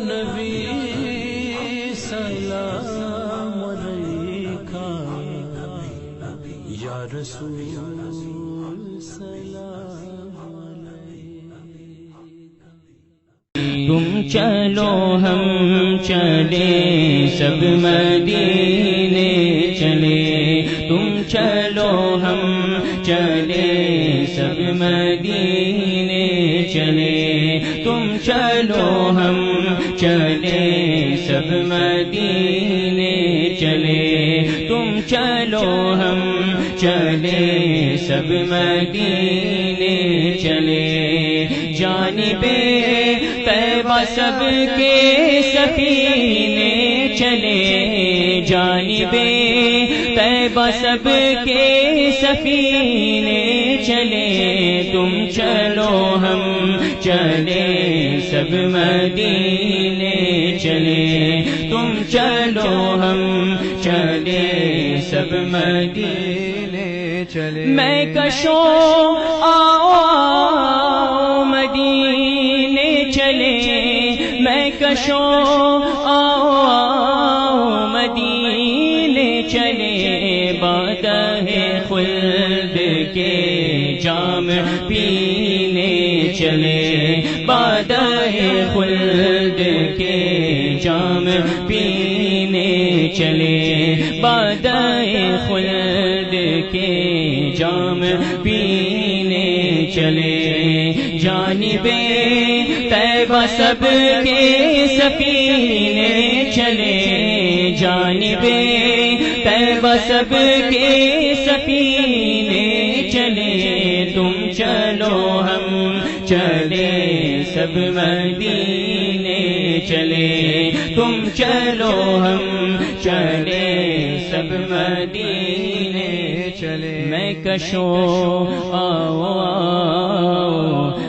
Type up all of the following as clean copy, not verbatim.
نبی سلام علیکہ، یا رسول سلام علیکہ۔ تم چلو ہم چلے سب مدینے چلے، تم چلو ہم چلے سب مدینے چلے، تم چلو ہم چلے سب مدینے چلے، تم چلو ہم چلے سب مدینے چلے، جانب طیبہ سب کے سفینے چلے، جانب طیبہ سب کے سفینے چلے، تم چلو ہم چلے سب مدینے چلے، تم چلو ہم چلے سب مدینے چلے، میں کشوں آؤ مدینے چلے، میں کشوں آؤ مدینے چلے، بادہ خلد کے جام پینے چلے، بادہ خلد کے جام پینے چلے، بادہ خلد کے جام پینے چلے، جانب طیبہ سب کے سفینے چلے، جانب طیبہ سب کے سفینے چلے، تم چلو ہم چلے سب مدینے چلے، تم چلو ہم چلے سب مدینے چلے، میں کشوں آؤ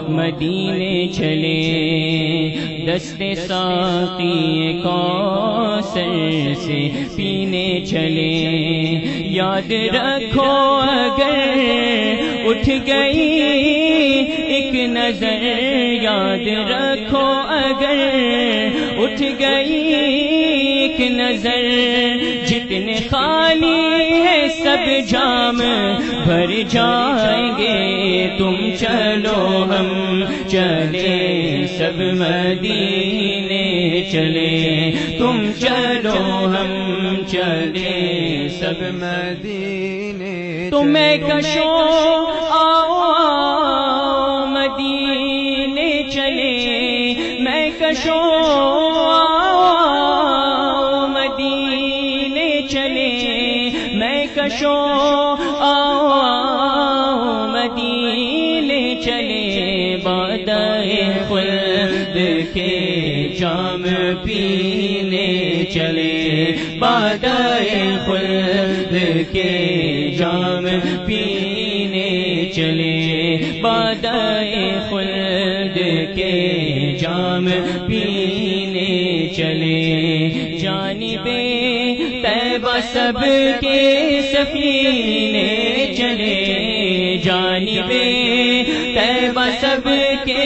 مدینے چلے، دست ساقی کوثر سے پینے چلے، یاد رکھو اگر اٹھ گئی ایک نظر، یاد رکھو اگر اٹھ گئی ایک نظر، جتنے خالی ہے سب جام بھر جائیں گے، تم چلو ہم چلے سب مدینے چلے، تم چلو ہم چلے سب مدینے، تو میں کشوں آؤ مدینے چلے، میں کشوں آؤ مدینے چلے، میں کشوں آؤ مدینے چلے، بادہ خلد کے جام پینے چلے، بادہ خلد کے جام پینے چلے، بادہ خلد کے جام پینے چلے، جانب طیبہ سب کے سفینے چلے، جانب طیبہ سب کے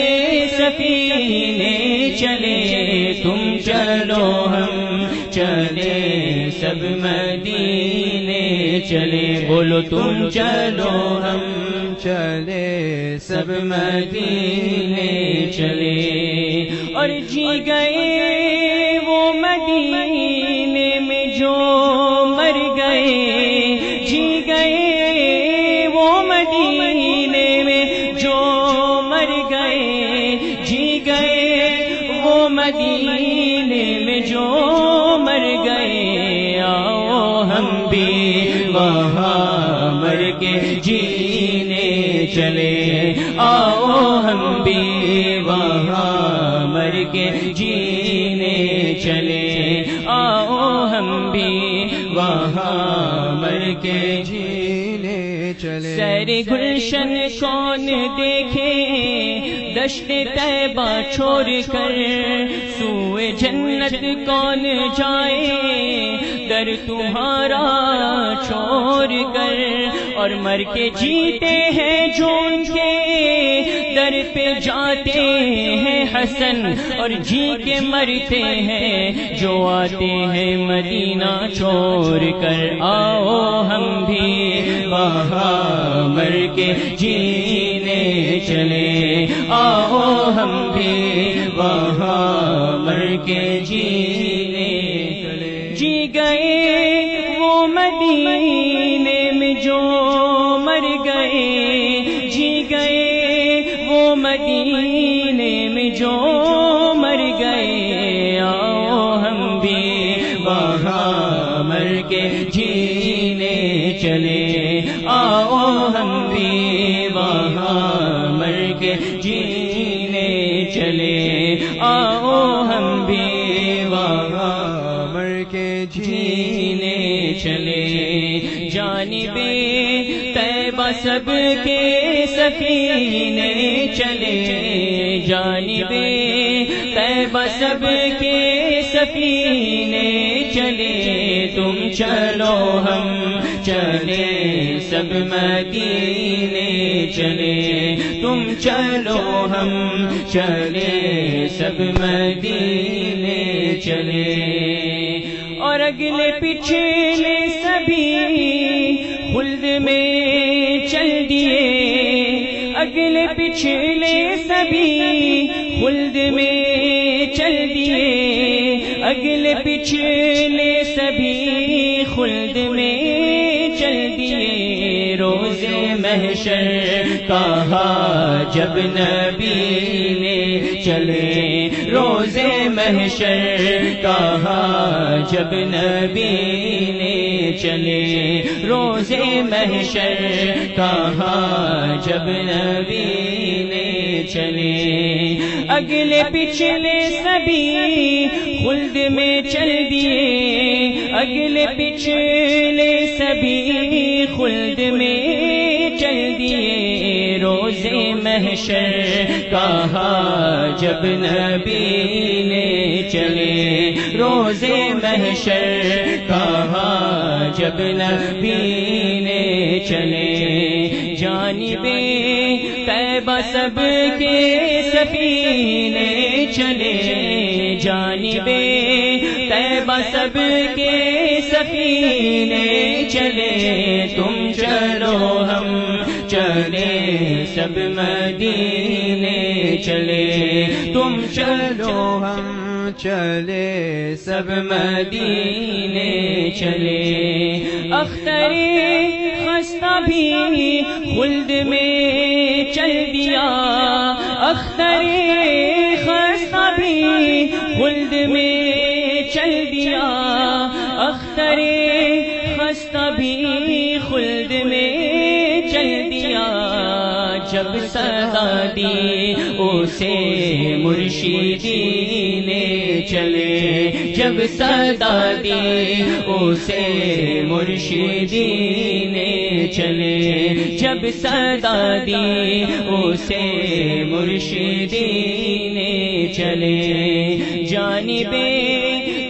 سفینے چلے، تم چلو ہم چلے سب مدینے چلے، بولو تم چلو ہم چلے سب مدینے چلے، اور جی گئے وہ مدینے میں جو مر گئے، جی گئے وہ مدینے میں جو مر گئے، جی گئے وہ مدینے میں جو مر گئے، آؤ ہم بھی وہاں مر کے جینے چلے، آؤ ہم بھی وہاں مر کے جینے چلے، آؤ ہم بھی وہاں مر کے جینے چلے، سیر گلشن کون دیکھے دشت طیبہ چھوڑ کر، سوئے جنت کون جائے در تمہارا چھوڑ کر، اور مر کے جیتے ہیں جو ان کے در پہ جاتے ہیں حسن اور جی کے مرتے ہیں جو آتے ہیں مدینہ چھوڑ کر آؤ ہم بھی وہاں مر کے جینے چلے آؤ ہم بھی وہاں مر کے جینے چلے جی گئے وہ مدینے میں جو مر گئے جی گئے وہ مدینے میں جو مر گئے آؤ ہم بھی وہاں مر کے جینے چلے آؤ ہم بھی وہاں مر کے جینے چلے آؤ ہم بھی وہاں مر کے جینے چلے جانب طیبہ سب کے سفینے چلے جانب طیبہ سب کے سفینے چلے تم چلو ہم چلے سب مدینے چلے تم چلو ہم چلے سب مدینے چلے اور اگلے پچھلے سبھی خلد میں چل دیے اگلے پچھلے سبھی خلد میں چل دیے اگلے پچھلے سبھی خلد میں چل دیے روز محشر کہا جب نبی نے چلے روز محشر کہا جب نبی نے چلے روز محشر کہا جب نبی نے چلے اگلے پچھلے سبھی خلد میں چل دیے اگلے پچھلے سبھی خلد میں چل دیے روز محشر کہا جب نبی نے چلے روز محشر کہا جب نبی نے چلے جانب طیبہ سب کے سفینے چلے جانب طیبہ سب کے سفینے چلے تم چلو ہم چلے سب مدینے چلے تم چلو ہم چلے سب مدینے چلے اختر خستہ بھی خلد میں چل دیا اختر خستہ بھی خلد میں چل دیا اختر خستہ بھی خلد میں چل دیا جب صدا دی اسے مرشدی نے چلے جب صدا دی اسے مرشدی نے چلے جب صدا دی اسے مرشدی نے چلے جانب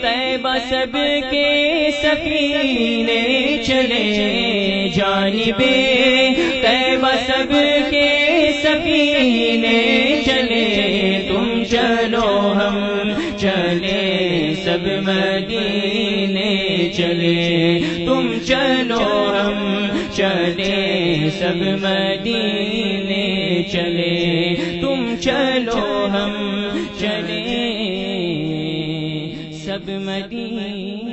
طیبہ سب کے سفینے چلے جانب طیبہ سب کے سفینے چلے تم چلو ہم چلے سب مدینے چلے تم چلو ہم چلے سب مدینے چلے تم چلو ہم چلے سب مدینے